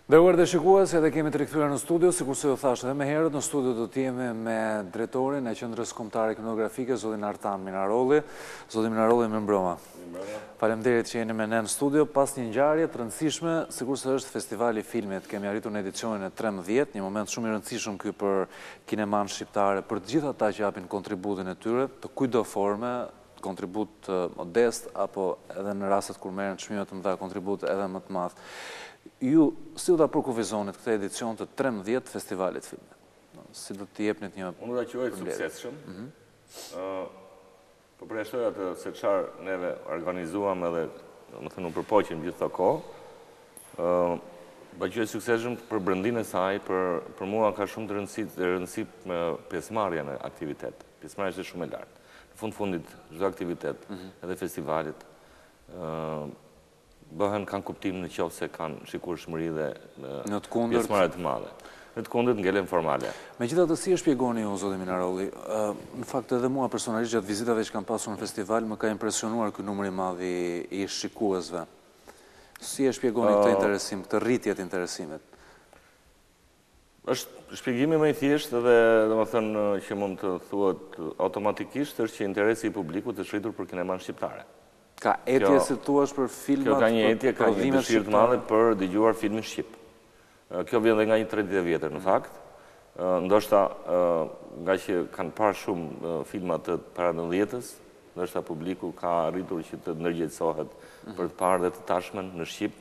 Nderuar dhe shikues, edhe kemi të rikthyer në studio, sikur se ju thash edhe më herët, në studio do të jemi me drejtorin e Qendrës Kombëtare Kinografike, zotin Artan Minarolli. Zoti Minarolli, mirëmbrëma. Faleminderit që jeni me ne në studio pas një ngjarje të rëndësishme, sikur se është Festivali i Filmit. Kemi arritur në edicionin e 13, një moment shumë i rëndësishëm ky për kineman shqiptare, për të gjithë ata që japin kontributin e tyre, të kujdo forme, kontribut modest apo edhe në rastet kur merren çmime të mëdha kontribut edhe më të madh. Ju, si do ta përkufizonit këtë edicion të 13 Festivalit Filmit? Si do t'i jepnit një... Unë do ta quaj suksesshëm. Po përjashtoj atë se çfarë neve organizuam edhe, domethënë, u përpoqim gjithë këtë kohë. Do quaj suksesshëm për brendin e saj, për mua ka shumë të rëndësi me pjesëmarrja në aktivitet. Pjesëmarrja është shumë e lartë. Në fundit çdo aktivitet, edhe festivalit, kanë kuptim në qoftë se kanë shikurshmëri dhe pjesëmarrje të madhe. Në të kundërt ngelen formale. Megjithatë, si e shpjegoni ju, zoti Minarolli? Në fakt edhe mua personalisht gjatë vizitave që kam pasur në festival më ka impresionuar ky numër i madh i shikuesve. Si e shpjegoni këtë interesim, këtë rritje të interesimit? Është shpjegimi më i thjeshtë dhe domethënë që mund të thuhet automatikisht është që interesi i publikut është rritur për kineman shqiptare. Ka etje si thua për filmat? Kjo ka një etje, ka një dëshirë të madhe për dëgjuar filmin shqip. Kjo vjen dhe nga një traditë e vjetër në fakt. Ndoshta nga që kanë parë shumë filma të para-90-s, ndoshta publiku ka arritur që të ndërgjegjësohet për të parë dhe të tashmen në shqip.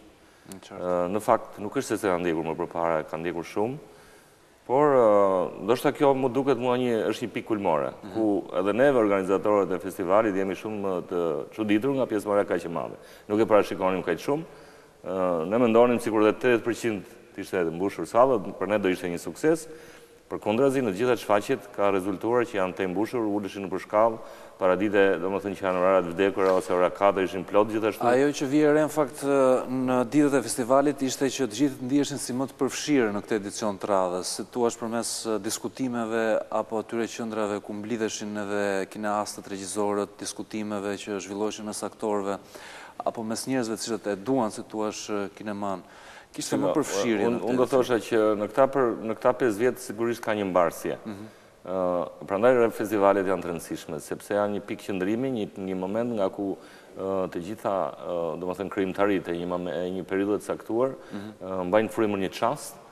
Në fakt nuk është se ka ndjekur më përpara, ka ndjekur shumë. Por, ndoshta kjo më duket mua është një pikë kulmore, ku edhe neve organizatorët e festivalit jemi shumë të çuditur nga pjesëmarrja kaq e madhe. Nuk e parashikonim kaq shumë. Ne mendonim sikur dhe 80% të ishte mbushur sallat, për ne do ishte një sukses. Përkundrazi, në gjitha shfaqjet ka rezultuar që janë të mbushur, uleshin nëpër shkallë, paradite, domethënë që janë orarat vdekura ose ora 4 ishin plot gjithashtu. Ajo që vije re në fakt në ditët e festivalit ishte që të gjithë ndiheshin si më të përfshirë në këtë edicion të radhës, si thua përmes diskutimeve apo atyre qendrave ku mblidheshin edhe kineastët, regjizorët, diskutimeve që zhvilloheshin mes aktorëve apo mes njerëzve të cilët e duan si thua kineman. Kishte më përfshirje. Unë do thosha që në këta 5 vjet sigurisht ka një mbarsje. Prandaj festivalet janë të rëndësishme, sepse janë një pikë qëndrimi, një moment nga ku të gjitha, domethënë krijimtaritë e një periudhe të caktuar, mbajnë frymën një çast,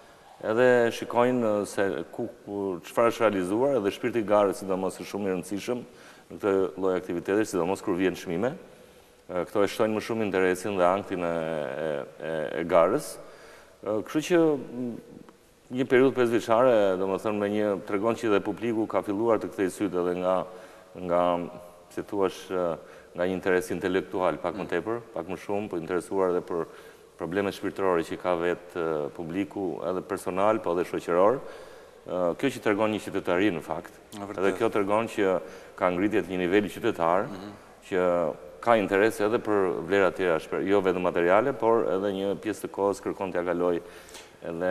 edhe shikojnë se çfarë është realizuar, edhe shpirti i garës sidomos është shumë i rëndësishëm në këtë lloj aktiviteti, sidomos kur vjen çmime. Këto e shtojnë më shumë interesin dhe anktin e garës. Kështu që një periudhë 5 vjeçare, domethënë me një tregon që dhe publiku ka filluar të kthejë syt edhe nga si thua nga një interes intelektual pak më tepër, pak më shumë, po interesuar edhe për problemet shpirtërore që ka vetë publiku, edhe personal, po edhe shoqëror. Kjo që tregon një qytetari në fakt. Edhe kjo tregon që ka ngritje të një niveli qytetar, që ka interes edhe për vlera tjera, jo vetëm materiale, por edhe një pjesë të kohës kërkon t'ja kaloj edhe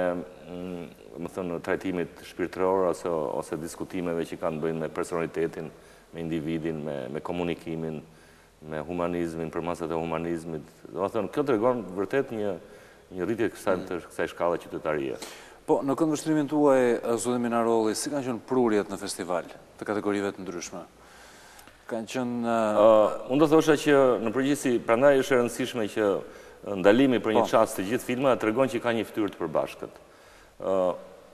më thënë trajtimit shpirtëror ose diskutimeve që kanë bëjnë me personalitetin, me individin, me komunikimin, me humanizmin, për masat e humanizmit. Do të thënë, kjo tregon vërtet një rritje kësaj shkalla qytetarie. Po, në këndvështrimin tuaj, zoti Minarolli, si kanë qenë prurjet në festival të kategorive të ndryshme? Unë do thosha që në përgjithësi, prandaj është e rëndësishme që ndalimi për një çast të gjithë filmat tregon që ka një fytyrë të përbashkët.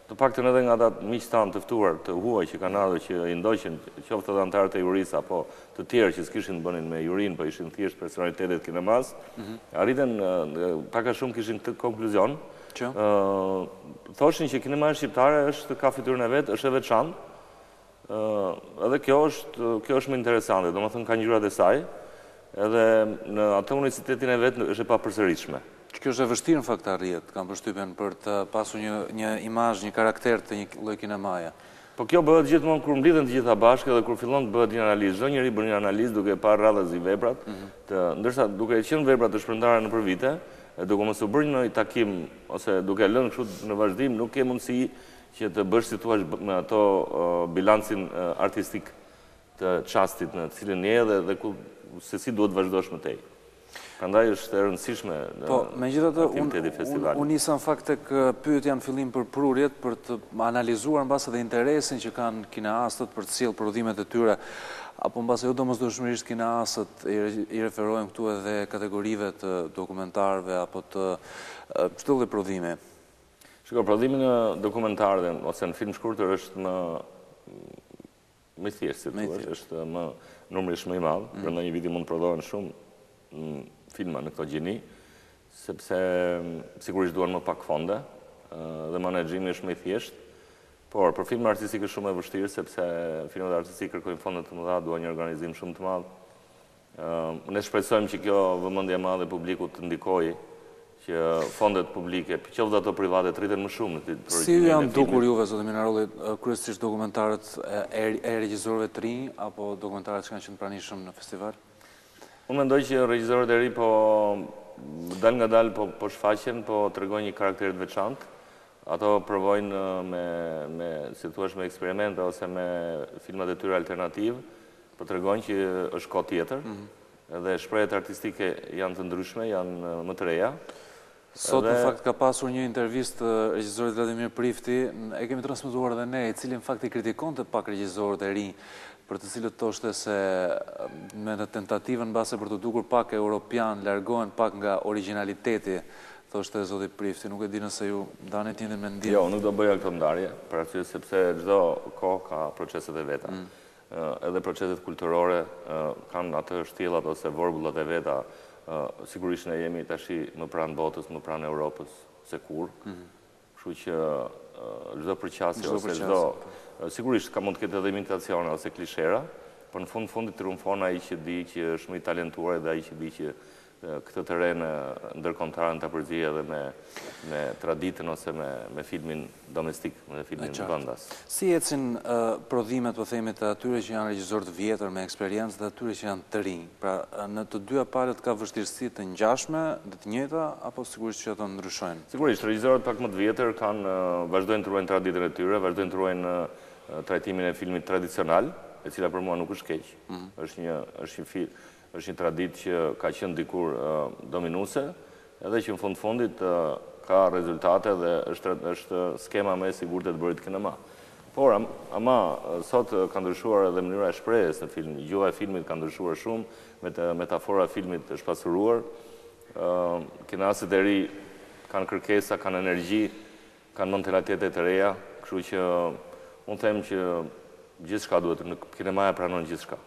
Të paktën edhe nga ata miq tanë të ftuar të huaj që kanë ardhur që i ndoqën, qoftë edhe anëtarët e jurisë apo të tjerë që s'kishin bënin me jurinë, po ishin thjesht personalitetet kinemas, arritën pak a shumë kishin këtë konkluzion. Thoshin që kinema shqiptare ka fytyrën e vet, është e veçantë. Edhe kjo është më interesante, do më thënë ka ngjyrat e saj, edhe në atë unicitetin e vetë është e papërsëritshme. Kjo është e vështirë në fakt të arrihet, kam përshtypjen për të pasur një imazh, një karakter të një lloj kinemaje. Po kjo bëhet gjithmonë kur mblidhen të gjitha bashkë dhe kur fillon të bëhet një analizë, çdo njeri bën një analizë duke parë radhazi veprat, ndërsa duke qenë veprat të shpërndara nëpër vite, duke mos u bërë një takim ose duke lënë kështu në vazhdim, nuk ke mundësi që të bësh si thua me ato bilancin artistik të çastit në cilin je dhe se si duhet vazhdosh më tej. Prandaj është e rëndësishme në aktiviteti festivalit. Unë nisa në fakt tek pyetja në fillim për prurjet, për të analizuar në base dhe interesin që kanë kineastët për të sjellë prodhimet e tyre, apo në base jo domosdoshmërisht kineastët i referojnë këtu edhe kategorive të dokumentarëve apo të çdo lloj prodhimi. Shiko, prodhimi në dokumentarë ose në film shkurtër është më thjeshtë, është më numërisht më i madh, prandaj një viti mund të prodhohen shumë filma në këto gjini, sepse sigurisht duan më pak fonde dhe menaxhimi është më i thjeshtë, por për film artistik është shumë e vështirë sepse filmat artistik kërkojnë fonde të mëdha, duan një organizim shumë të madh. Ne shpresojmë që kjo vëmendje e madhe e publikut të ndikojë që fondet publike, qoftë ato private, të rriten më shumë. Si janë dukur juve, zotë Minarolli, kryesisht dokumentarët e regjisorëve të rinj apo dokumentarët që kanë qenë pranishëm në festival? Unë mendoj që regjisorët e ri dal nga dal po shfaqen, po tregojnë një karakter të veçantë. Ato provojnë me si thua, me eksperimente ose me filmat e tyre alternativ, po tregojnë që është kohë tjetër, dhe shprehjet artistike janë të ndryshme, janë më të reja. Sot në fakt ka pasur një intervistë regjisorit Vladimir Prifti, e kemi transmetuar edhe ne, i cili në fakt i kritikonte pak regjisorët e rinj, për të cilët thoshte se me në tentativën base për të dukur pak europian, largohen pak nga originaliteti, thoshte zoti Prifti. Nuk e di nëse ju ndani të njëjtin mendim. Jo, nuk do bëja këtë ndarje, për arsye sepse çdo kohë ka proceset e veta. Edhe proceset kulturore kanë atë shtjellat ose vorbullat e veta. Sigurisht ne jemi tashi më pranë botës, më pranë Europës se kur. Kështu që çdo përqasje ose çdo sigurisht ka mund të ketë edhe imitacione ose klishera, por në fundit triumfon ai që di që është më i talentuar dhe ai që di që këtë terren ndërkombëtar ta përziejë edhe me traditën ose me filmin domestik, me filmin vendas. Si ecin prodhimet, po themi, të atyre që janë regjisorë të vjetër me eksperiencë dhe atyre që janë të rinj? Pra, në të dyja palët ka vështirësi të ngjashme dhe të njëjta apo sigurisht që ato ndryshojnë? Sigurisht, regjisorët pak më të vjetër vazhdojnë të ruajnë traditën e tyre, vazhdojnë të ruajnë trajtimin e filmit tradicional, e cila për mua nuk është keq. Është një traditë që ka qenë dikur dominuese, edhe që në fundit ka rezultate dhe është skema më e sigurt e të bërit kinema. Por, ama sot ka ndryshuar edhe mënyra e shprehjes në film. Gjuha e filmit ka ndryshuar shumë, metafora e filmit është pasuruar. Kineastët e ri kanë kërkesa, kanë energji, kanë mentalitete të reja, kështu që unë them që gjithçka duhet, në kinema e pranon gjithçka.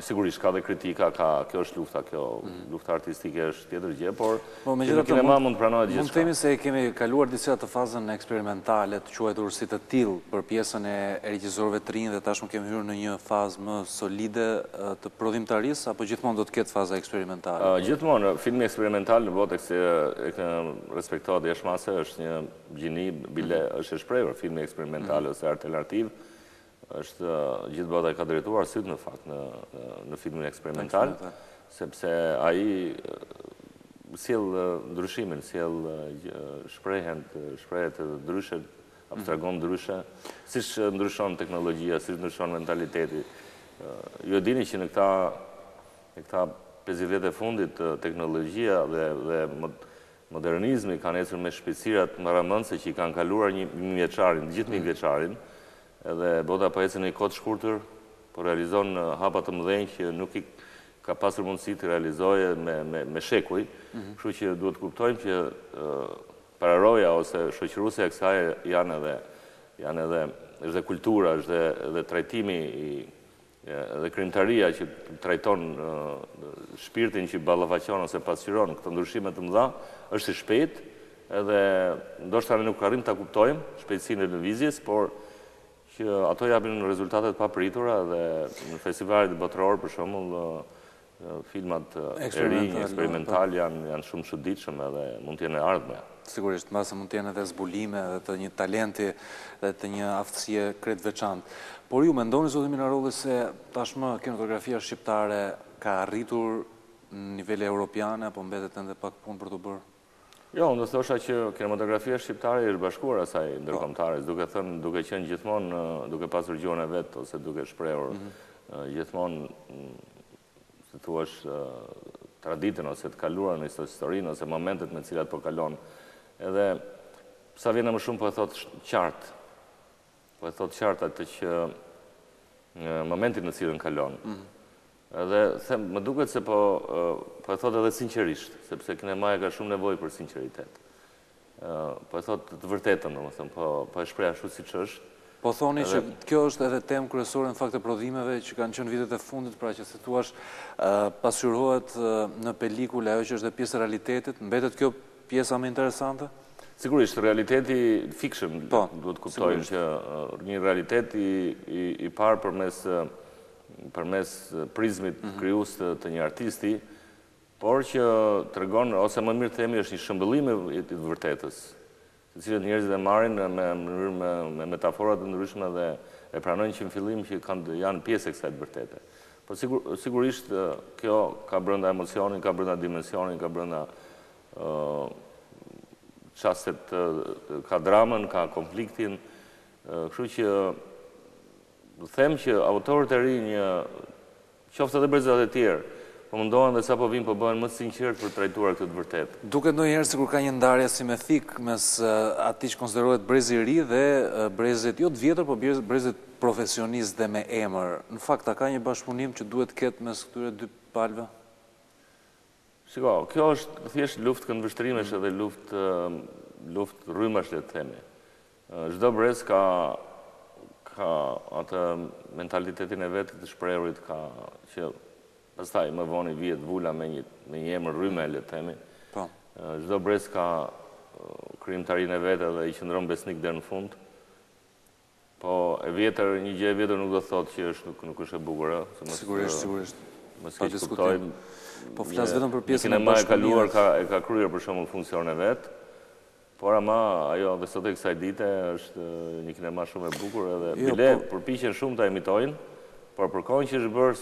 Sigurisht ka dhe kritika, kjo është lufta, kjo lufta artistike është tjetër gjë, por në kinema mund të pranohet gjithçka. Mund të themi se kemi kaluar disa të fazën eksperimentale, të quajtur si të tillë për pjesën e regjisorëve të rinj dhe tashmë kemi hyrë në një fazë më solide të prodhimtarisë apo gjithmonë do të ketë faza eksperimentale? Gjithmonë, filmi eksperimental në botë e respektohet jashtëmase është një gjini, bile është e shprehur, filmi eksperimental ose alternativ. Është gjithë bota e ka drejtuar syt në fakt në filmin eksperimental, sepse ai sjell ndryshimin, sjell shprehje të ndryshe, abstragon ndryshe, siç ndryshon teknologjia, siç ndryshon mentaliteti. Ju e dini që në këta 50 vjet e fundit teknologjia dhe modernizmi kanë ecur me shpejtësirat mbaramendse që i kanë kaluar gjithë 1 vjeçarin. Edhe bota po ecën në një kohë të shkurtër, po realizon hapa të mëdhenj që nuk i ka pasur mundësi të realizojë me shekuj. Kështu që duhet kuptojmë që pararoja ose shoqëruesja e kësaj janë edhe kultura, është edhe trajtimi dhe krijimtaria që trajton shpirtin që ballafaqon ose pasqyron këto ndryshime të mëdha, është i shpejtë, edhe ndoshta ne nuk arrim ta kuptojmë shpejtësinë e lëvizjes, por që ato japin rezultatet papritura dhe në festivalet botëror, për shembull, filmat e rinj, eksperimental janë shumë çuditshëm edhe mund të jenë e ardhmja. Sigurisht, mbase mund të jenë edhe zbulime dhe të një talenti dhe të një aftësie krejt veçantë. Por ju mendoni, zoti Minarolli, se tashmë kinematografia shqiptare ka arritur në nivele europiane apo mbetet ende pak punë për të bërë? Jo, unë do thosha që kinematografia shqiptare është bashkuar asaj ndërkombëtare, duke qenë gjithmonë duke pasur gjuhën e vet ose duke shprehur gjithmonë, si thua, traditën ose të kaluarën, historinë ose momentet me cilat po kalon. Edhe sa vjen më shumë po e thot qartë. Po e thot qartë atë që momentin në cilën kalon. Edhe më duket se po e thot edhe sinqerisht, sepse kinemaja ka shumë nevojë për sinqeritet. Po e thot të vërtetën, domethënë, po e shpreh ashtu siç është. Po thoni që kjo është edhe temë kryesore në fakt e prodhimeve që kanë qenë vitet e fundit, pra që se thuash pasqyrohet në pelikule ajo që është dhe pjesë e realitetit, mbetet kjo pjesa më interesante? Sigurisht, realiteti fiction, duhet kuptojmë që një realitet i parë përmes prizmit krijues të një artisti, por që tregon, ose më mirë themi, është një shëmbëllim i të vërtetës, të cilët njerëzit e marrin me metaforat të ndryshme dhe e pranojnë që në fillim që janë pjesë e kësaj të vërtete. Po sigurisht kjo ka brenda emocionin, ka brenda dimensionin, ka brenda çastet, ka dramën, ka konfliktin. Kështu që them që autorët e rinj, qoftë edhe brezat e tjerë, po mundohen dhe sa po vinë po bëhen më sinqert për trajtuar këtë të vërtetë. Duket ndonjëherë sikur ka një ndarje simetrik mes atij që konsiderohet brezi i ri dhe brezit jo të vjetër, po brezit profesionist dhe me emër. Në fakt, ka një bashkëpunim që duhet ketë mes këtyre dy palëve? Shiko, kjo është thjesht luftë këndvështrimesh edhe luftë rrymash, le të themi. Çdo brez ka atë mentalitetin e vet të shprehurit, që pastaj më vonë vihet vula me një emër rrymë, le të themi. Çdo brez ka krijimtarinë e vet dhe i qëndron besnik deri në fund. Po një gjë e vjetër nuk do të thotë që nuk është e bukur, Sigurisht. Mos e diskutojmë. Po flas vetëm për pjesën e bashkëpunimit. E ka kryer për shembull funksionin e vet. Por ama ajo dhe sot e kësaj dite është një kinema shumë e bukur edhe përpiqen shumë ta imitojnë, por për kohën që është bërë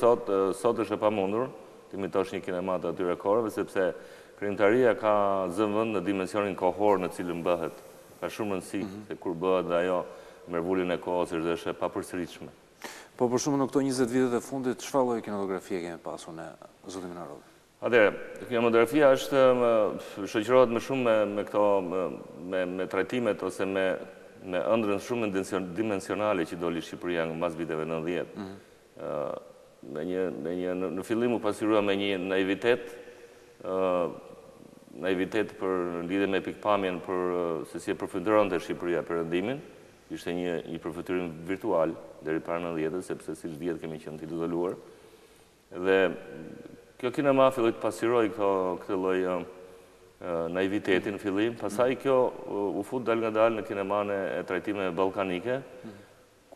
sot është e pamundur të imitosh një kinema të atyre kohërave, sepse krijimtaria ka zënë vend në dimensionin kohor në cilën bëhet. Ka shumë rëndësi se kur bëhet dhe ajo mërvullin e kohës është e papërsëritshme. Po për shumë në këto 20 vitet e fundit, çfarë lloji kinematografie kemi pasur ne, zoti Minarolli? Atëherë, kinematografia shoqërohet më shumë me këto me trajtimet ose me ëndrrën shumë dimensionale që doli Shqipëria në mbas viteve 90. Në fillim u pasqyrua me një naivitet për lidhje me pikpamjen për se si e përfundonte Shqipëria perëndimin. Ishte një përfiturim virtual deri para 90-s, sepse siç dihet kemi qenë të izoluar. Dhe kjo kinema filloi të pasqyroi këtë lloj naiviteti në fillim, pastaj kjo u fut dal nga dal në kineman e trajtimeve ballkanike,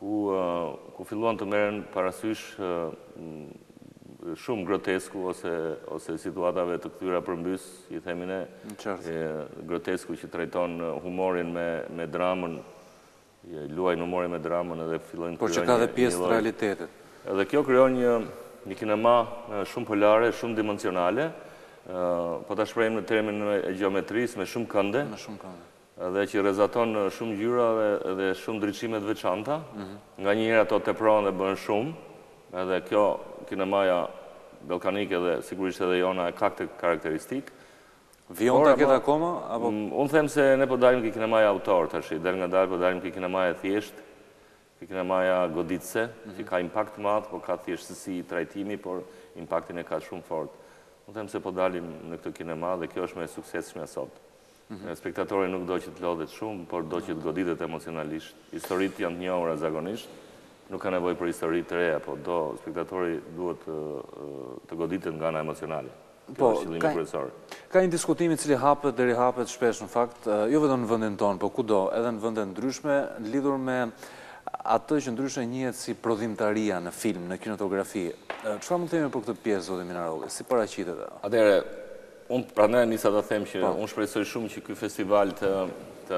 ku filluan të merren parasysh shumë grotesku ose situatave të këtyra përmbys, i themi ne, grotesku që trajton humorin me dramën, luajnë humorin me dramën edhe fillojnë të por që ka dhe pjesë të realitetit. Edhe kjo krijon një kinema shumë polare, shumë dimensionale, po ta shprehim në termin e gjeometrisë, me shumë kënde, dhe që rrezaton shumë ngjyra dhe shumë ndriçime të veçanta. Nganjëherë ato tepron dhe bën shumë, edhe kjo kinemaja ballkanike dhe sigurisht edhe jona ka këtë karakteristikë. Vijon ta ketë akoma? Unë them se ne po dalim ke kinemaja autor tash, deri nga dalë po dalim ke kinemaja thjesht, ke kinemaja goditse, që ka impakt madh, po ka thjeshtësi trajtimi, por impaktin e ka shumë fort. Unë them se po dalim në këtë kinema dhe kjo është më e suksesshme sot. Spektatori nuk do që të lodhet shumë, por do që të goditet emocionalisht. Historitë janë të njohura zakonisht, nuk ka nevojë për histori të reja, po spektatori duhet të goditet nga ana emocionale. Po, ka një diskutim i cili deri hapet shpesh në fakt, jo vetëm në vendin tonë, po kudo, edhe në vende ndryshme, lidhur me atë që ndryshe njihet si prodhimtaria në film, në kinematografi. Çfarë mund të themi për këtë pjesë, zoti Minarolli? Si paraqitet? Atëherë, unë prandaj nisa ta them që unë shpresoj shumë që ky festival të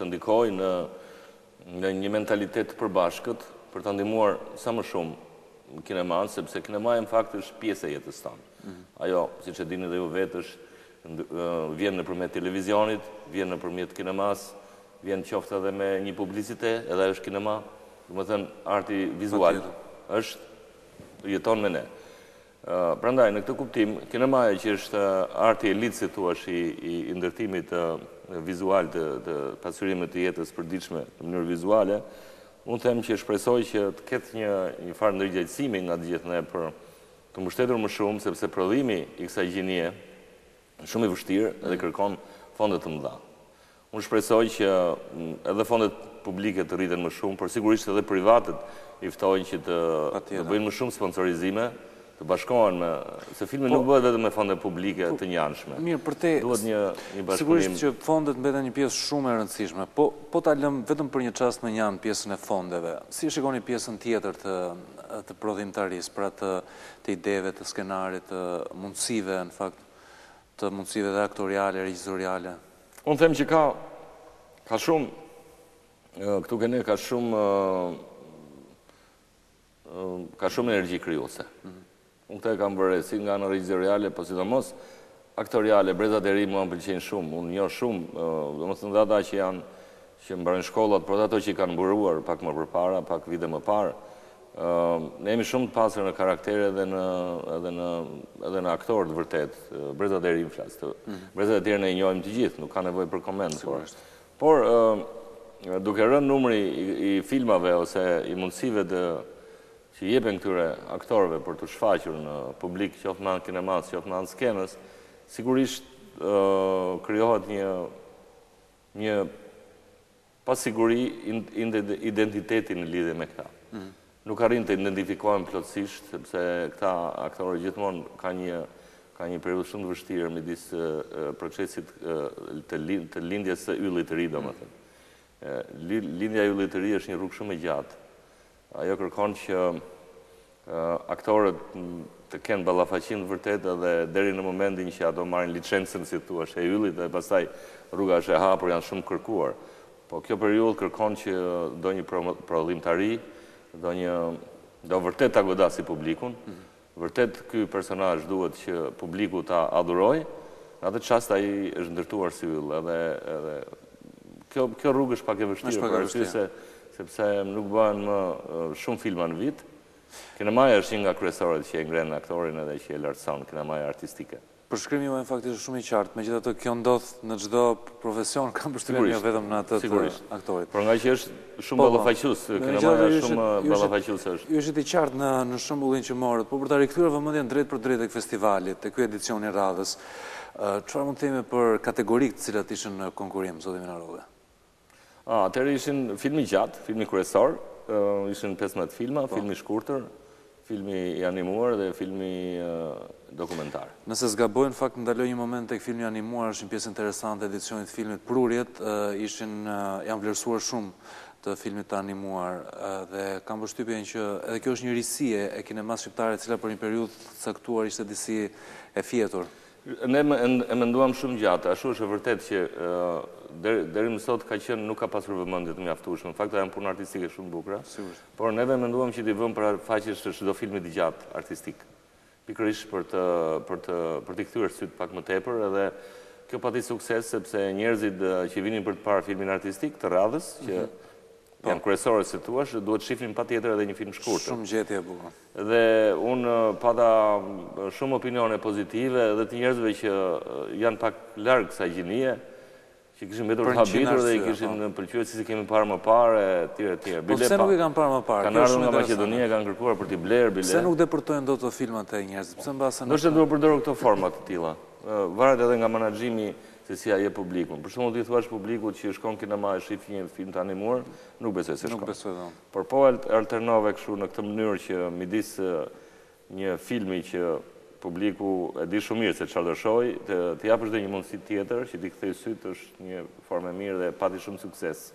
ndikojë në një mentalitet të përbashkët për ta ndihmuar sa më shumë kineman, sepse kinemaja në fakt është pjesë e jetës tonë. Ajo, siç e dini dhe ju vetë, vjen nëpërmjet televizionit, vjen nëpërmjet kinemas, vjen qoftë edhe me një publicitet, edhe ajo është kinema, domethënë arti vizual jeton me ne. Prandaj, në këtë kuptim, kinemaja që është arti elit, si thua, i ndërtimit vizual të pasurimit të jetës përditshme në mënyrë vizuale, unë them që shpresoj që të ketë një farë ndërgjegjësimi nga të gjithë ne për të mbështetur më shumë, sepse prodhimi i kësaj gjinie është shumë i vështirë dhe kërkon fonde të mëdha. Unë shpresoj që edhe fondet publike të rriten më shumë, por sigurisht edhe privatët i ftojnë që të bëjnë më shumë sponsorizime, të bashkohen me... Se filmi nuk bëhet vetëm me fonde publike të njanshme. Mirë, për te... Duhet një bashkëpunim... Sigurisht që fondet mbeten një pjesë shumë e rëndësishme, po ta lëm vetëm për një çast në njanë pjesën e fondeve. Si shikoni pjesën tjetër të prodhimtarisë, pra të ideve, të skenarit, të mundësive, në fakt, të mundësive dhe aktoriale, regjizoriale? Unë them që ka shumë, këtu kene ka shumë energji krijuese. Unë këtë e kam bërë si nga në regjizoriale, po sidomos aktoriale, brezat e ri mua më pëlqejnë shumë, unë njoh shumë, domethënë dhe ata që mbarojnë shkollat, por ato që i kanë mburuar pak më përpara, pak vite më parë. Ne jemi shumë të pasur në karaktere edhe në aktorë të vërtet, brezat e ri më flas. Brezat e tjerë ne i njohim të gjithë, nuk ka nevojë për koment. Por duke rënë numri i filmave ose i mundësive që jepen këtyre aktorëve për të shfaqur në publik, qoftë në anë kinemas, qoftë në anë skenës, sigurisht krijohet një pasiguri identiteti në lidhje me këta. Nuk arrin të identifikohen plotësisht, sepse këta aktorë gjithmonë ka një periudhë shumë të vështirë midis procesit të lindjes së yllit të ri, domethënë. Lindja e yllit të ri është një rrugë shumë e gjatë. Ajo kërkon që aktorët të kenë ballafaqim të vërtetë dhe deri në momentin që ato marrin licencën, si thua, e yllit dhe pastaj rruga është e hapur, janë shumë kërkuar. Po kjo periudhë kërkon që do një prodhimtari, do vërtet ta godasi publikun, vërtet ky personazh duhet që publiku ta adhurojë, në atë çast ai është ndërtuar si yll, edhe kjo rrugë është pak e vështirë, sepse nuk bëhen më shumë filma në vit. Kinemaja është një nga kryesorët që e ngren aktorin edhe që e lartëson, kinemaja artistike. Përshkrimi juaj në fakt është shumë i qartë, megjithatë kjo ndodh në çdo profesion, kam përshtypjen jo vetëm në atë të aktorit. Por nga që është shumë ballafaques, kinemaja është shumë ballafaquese është. Ju është i qartë në shembullin që morët, por për ta rikthyer vëmendjen drejt për drejt tek festivalit, tek ky edicion i radhës, çfarë mund të themi për kategoritë të cilat ishin në konkurrim, zoti Minarolli? Atëherë ishin filmi gjatë, filmi kryesor, ishin 15 filma, filmi shkurtër, filmi i animuar dhe filmi dokumentar. Nëse zgaboj, në fakt ndaloj një moment tek filmi animuar, është një pjesë interesante e edicionit filmit Prurjet, janë vlerësuar shumë të filmit të animuar dhe kam përshtypjen që edhe kjo është një risie e kinemas shqiptare, e cila për një periudhë caktuar ishte disi e fjetur. Ne e menduam shumë gjatë, ashtu është e vërtet që deri më sot ka qenë nuk ka pasur vëmendje të mjaftueshme. Në fakt janë punë artistike shumë bukura. Por neve menduam që t'i vëmë përfaqësisht të çdo filmi të gjatë artistik. Pikërisht për t'i kthyer syt pak më tepër, edhe kjo pati sukses sepse njerëzit që vinin për të parë filmin artistik të radhës, që janë kryesorë si thua, duhet shifnin patjetër edhe një film shkurtër. Shumë gjetje e bukur. Dhe unë pata shumë opinione pozitive dhe të njerëzve që janë pak larg kësaj gjinie, që kishin mbetur të habitur dhe i kishin pëlqyer si kemi parë më parë, etj. Po pse nuk i kanë parë më parë? Kanë ardhur nga Maqedonia, kanë kërkuar për t'i blerë bilet. Pse nuk deportojnë dot të filmat e njerëzit? Pse mbase nuk? Ndoshta duhet përdorur këto forma të tilla. Varet edhe nga menaxhimi se si ai e publikun. Për shembull, ti thuash publikut që shkon kinema e shih një film të animuar, nuk besoj se shkon. Nuk besoj dom. Por po alternove kështu në këtë mënyrë që midis një filmi që publiku e di shumë mirë se çfarë do shohë, të japësh dhe një mundësi tjetër që t'i kthej syt, është një formë e mirë dhe pati shumë sukses.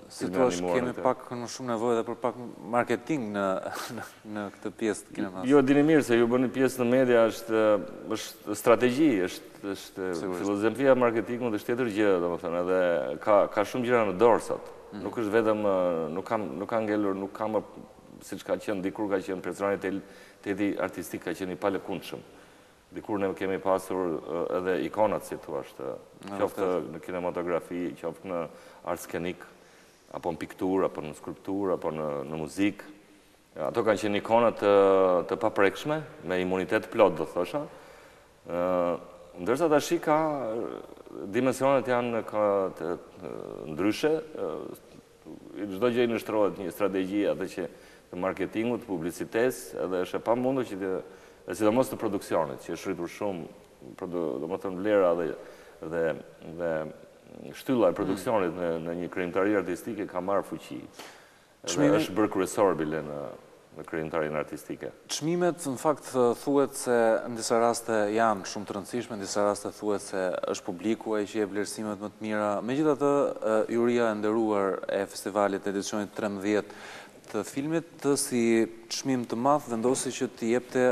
Si thua, kemi pak në shumë nevojë edhe për pak marketing në këtë pjesë të kinemas. Jo, dini mirë se ju bëni pjesë në media është strategji, është filozofia e marketingut është tjetër gjë, domethënë, edhe ka shumë gjëra në dorë sot. Nuk është vetëm nuk ka ngelur, nuk ka më siç ka qenë dikur, ka qenë personaliteti artistik ka qenë i palëkundshëm. Dikur ne kemi pasur edhe ikonat, si thua, qoftë në kinematografi, qoftë në art skenik, apo në pikturë, apo në skulpturë, apo në muzikë. Ato kanë qenë ikona të paprekshme, me imunitet plot, do thosha. Ndërsa tash ka dimensionet janë ndryshe, çdo gjë nështrohet një strategji atë që të marketingut, publicites, edhe është e pamundur që dhe sidomos të produksionit, që është rritur shumë, domethënë vlera dhe shtylla e produksionit në një krijimtari artistike ka marrë fuqi. Është bërë kryesor bile në krijimtarinë artistike. Çmimet në fakt thuhet se në disa raste janë shumë të rëndësishme, në disa raste thuhet se është publiku ai që jep vlerësimet më të mira. Megjithatë, juria e nderuar e festivalit edicionit 13 të filmit si çmim të madh vendosi që t'i jepte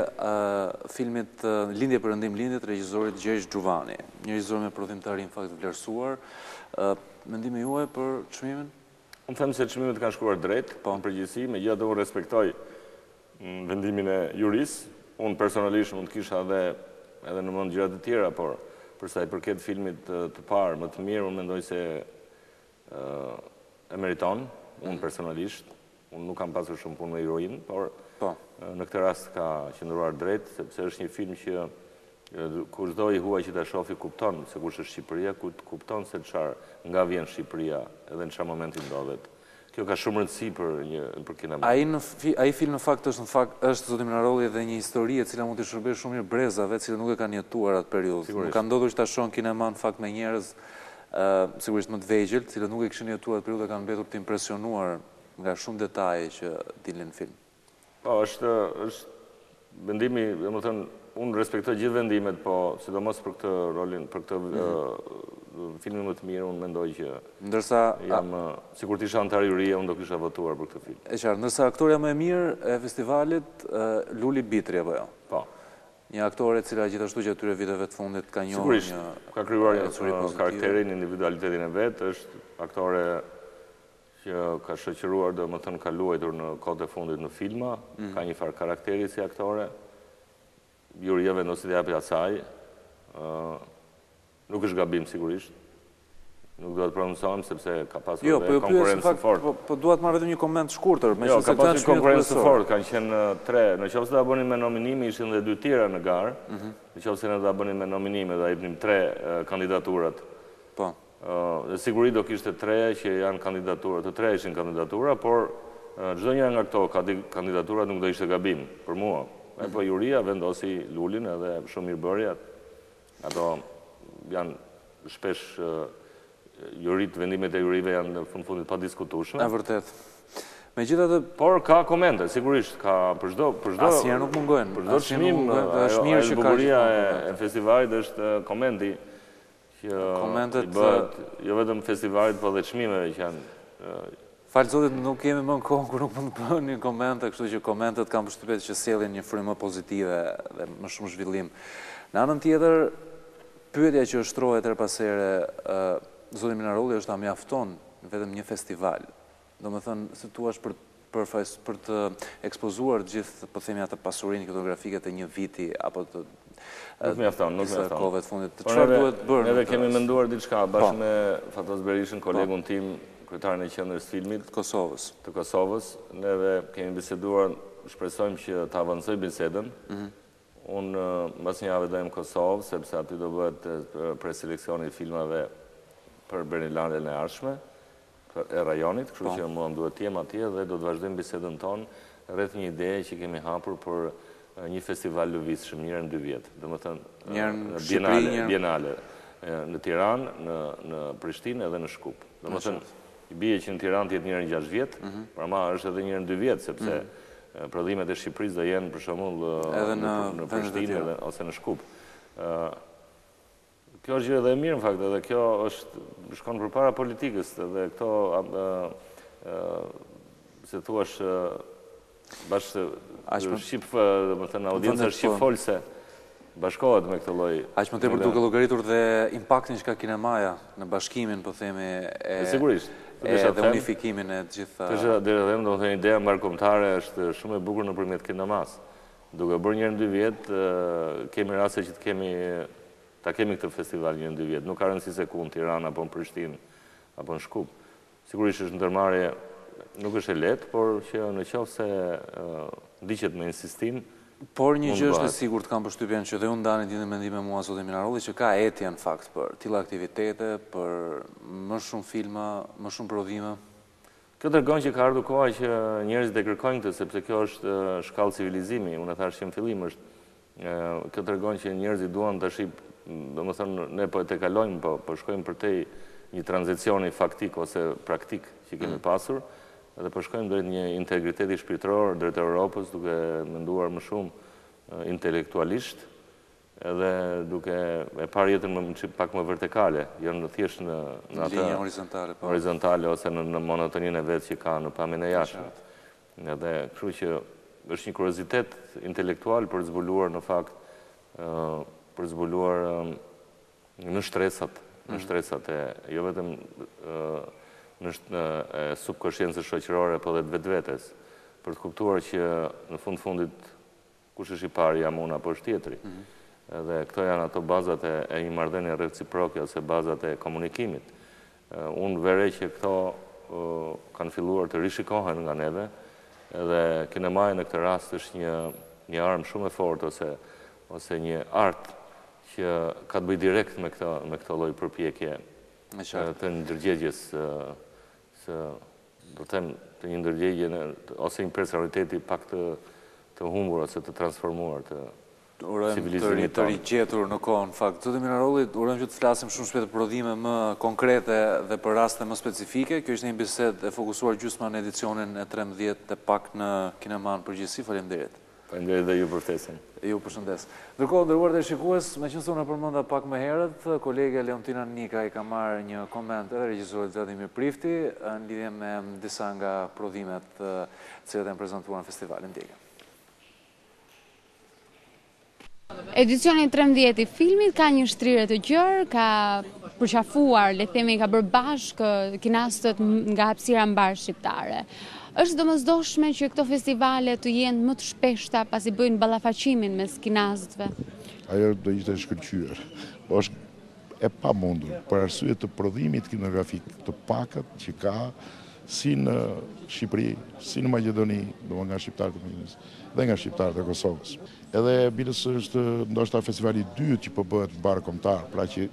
filmit Lindje Perëndim Lindje të regjisorit Gjergj Xhuvani, një regjisor me prodhimtari në fakt vlerësuar. Mendimi juaj për çmimin? Unë them se çmimet kanë shkuar drejt, në përgjithësi, megjithatë unë respektoj vendimin e jurisë. Unë personalisht mund të kisha edhe në mend gjëra të tjera, por për sa i përket filmit të parë, më të mirë, unë mendoj se e meriton, unë personalisht. Unë nuk kam pasur shumë punë me heroin, por në këtë rast ka qëndruar drejt, sepse është një film që kur çdo i huaj që ta shofi kupton se kush është Shqipëria, kupton se nga vjen Shqipëria edhe në çfarë momenti ndodhet. Kjo ka shumë rëndësi për kinema. Ai film në fakt është zoti Minarolli dhe një histori e cila mund të shërbejë shumë mirë brezave, të cilët nuk e kanë jetuar atë periudhë. Nuk ka ndodhur që ta shohin kinema në fakt me njerëz sigurisht më të vegjël, të cilët nuk e kishin jetuar atë periudhë dhe kanë mbetur të impresionuar nga shumë detaje që dilin në film. Po, është vendimi, domethënë, unë respektoj gjithë vendimet, po sidomos për këtë rolin, për këtë filmin më të mirë, unë mendoj që jam, sikur të isha antar jurie, unë do kisha votuar për këtë film. E qartë, ndërsa aktoria më e mirë e festivalit, Luli Bitri, apo jo? Po. Një aktore cila gjithashtu që atyre viteve të fundit ka njohur sigurisht, ka krijuar karakterin, individualitetin e vet, është aktore që ka shoqëruar, domethënë ka luajtur në kohët e fundit në filma, ka një farë karakteri si aktore. Juria vendosi të japi asaj. Nuk është gabim sigurisht. Nuk do të prononcohem sepse ka pasur konkurrencë fortë. Po dua të marr vetëm një koment shkurtër, ka pasur konkurrencë fortë, kanë qenë 3. Nëse do abonin me nominime ishin edhe 2 tjera në garë. Nëse ne do abonin me nominime do jepnim 3 kandidaturat. Po. Sigurisht do kishte 3 që janë kandidatura, të 3 ishin kandidatura, por çdo njëra nga këto kandidaturat nuk do ishte gabim për mua. Po juria vendosi Lulin edhe shumë mirëbërjat. Ato janë shpesh vendimet e jurive janë në fundit pa diskutueshme. E vërtet. Megjithatë, por ka komente, sigurisht, ka për çdo asnjëherë nuk mungojnë. Për çdo çmim, është mirë që ka bukuria e festivalit është komenti që i bëhet jo vetëm festivalit, po dhe çmimeve që janë. Falë zotit, nuk kemi më në kohë kur nuk mund të bëhen një komente, kështu që komentet kam përshtypjet që sjellin një frymë më pozitive dhe më shumë zhvillim. Në anën tjetër, pyetja që ushtrohet her pas here, zoti Minarolli, është a mjafton vetëm një festival? Domethënë, si thua për të ekspozuar gjithë, po themi atë pasurinë kinematografike të një viti apo të nuk mjafton. Kohëve të fundit. Çfarë duhet bërë? Neve kemi menduar diçka bashkë me Fatos Berishën, kolegun tim, kryetarin e qendrës filmit të Kosovës. Neve kemi biseduar, shpresojmë që të avancoj bisedën. Unë mbas një javë do jem në Kosovë, sepse aty do bëhet preseleksioni i filmave për Berlinalen e ardhshme, e rajonit, kështu që mua më duhet të jem atje dhe do të vazhdojmë bisedën tonë rreth një ideje që kemi hapur për një festival lëvizshëm një herë në 2 vjet. Domethënë bienale në Tiranë, në Prishtinë edhe në Shkup. Domethënë i bie që në Tiranë të jetë një herë në 6 vjet, por ama është edhe një herë në 2 vjet, sepse prodhimet e Shqipërisë do jenë për shembull edhe në Prishtinë ose në Shkup. Kjo është gjë edhe e mirë në fakt, edhe kjo shkon përpara politikës, edhe këto se thuash audiencia shqipfolse bashkohet me këtë lloj. Aq më tepër duke llogaritur dhe impaktin që ka kinemaja në bashkimin, po themi, dhe unifikimin e gjitha. Domethënë ideja mbarkombëtare është shumë e bukur nëpërmjet kinemas. Duke bërë një herë në 2 vjet, kemi raste që ta kemi këtë festival një herë në 2 vjet. Nuk ka rëndësi se ku në Tiranë apo në Prishtinë apo në Shkup. Sigurisht është ndërmarrje nuk është e lehtë, por që në qoftë se ndiqet me insistim. Por një gjë është e sigurt, kam përshtypjen që dhe unë Dani dini mendim me mua zoti Minarolli që ka etje në fakt për tilla aktivitete, për më shumë filma, më shumë prodhime. Kjo tregon që ka ardhur koha që njerëzit e kërkojnë këtë, sepse kjo është shkallë civilizimi. Unë thash që në fillim është kjo tregon që njerëzit duan tash, domethënë ne po e tekalojmë, po shkojmë përtej një tranzicioni faktik ose praktik që kemi pasur. Dhe po shkojmë drejt një integriteti shpirtëror drejt Europës, duke menduar më shumë intelektualisht, edhe duke e parë jetën pak më vertikale, jo në thjesht në atë horizontale ose në monotoninë e vet që ka në pamjen e jashtme. Edhe kështu që është një kuriozitet intelektual për të zbuluar në fakt, për zbuluar në shtresat e jo vetëm në subkonsciencës shoqërore, po dhe të vetvetes, për të kuptuar që në fundit kush është i pari, jam unë apo është tjetri. Dhe këto janë ato bazat e një marrëdhënie reciproke ose bazat e komunikimit. Unë vere që këto kanë filluar të rishikohen nga neve, edhe kinemaja në këtë rast është një armë shumë e fortë ose një art që ka të bëjë direkt me këto lloj përpjekje të ndërgjegjes, do të them të një ndërgjegje ose një personaliteti pak të humbur ose të transformuar të civilizimit të rigjetur në kohë. Në fakt, zoti Minarolli, urojmë që të flasim shumë shpejt për prodhime më konkrete dhe për raste më specifike. Kjo ishte një bisedë e fokusuar gjysma në edicionin e 13 të pak në kineman përgjithësi. Faleminderit. Faleminderit dhe ju për ftesën. Ju përshëndes. Ndërkohë, nderuar të shikues, meqenëse unë përmenda pak më herët, kolege Leontina Nika i ka marrë një koment edhe regjisorit Vladimir Prifti në lidhje me disa nga prodhimet të cilat janë prezantuar në festivalin. Ndjekëm. Edicioni 13 i filmit ka një shtrirë të gjerë, ka përqafuar, le themi, ka bërë bashkë kinastët nga hapësira mbar shqiptare. Është domosdoshme që këto festivale të jenë më të shpeshta pasi bëjnë ballafaqimin mes kinastëve? Ajo do ishte shkëlqyer. Është e pamundur për arsye të prodhimit kinografik të pakët që ka si në Shqipëri, si në Maqedoni, domethënë nga shqiptarët e Minës dhe nga shqiptarët e Kosovës. Edhe bilës është ndoshta festivali i dytë që po bëhet mbar kombëtar, pra që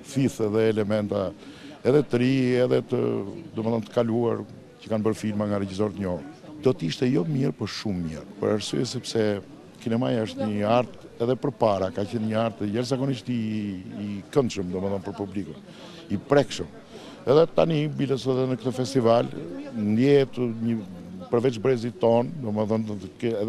thith edhe elementa edhe të ri, edhe të domethënë të kaluar që kanë bërë filma nga regjisorë të njohur. Do të ishte jo mirë, por shumë mirë, për arsye sepse kinemaja është një art edhe përpara, ka qenë një art jashtëzakonisht i këndshëm, domethënë për publikun, i prekshëm. Edhe tani bilës edhe në këtë festival ndjehet përveç brezit ton, domethënë edhe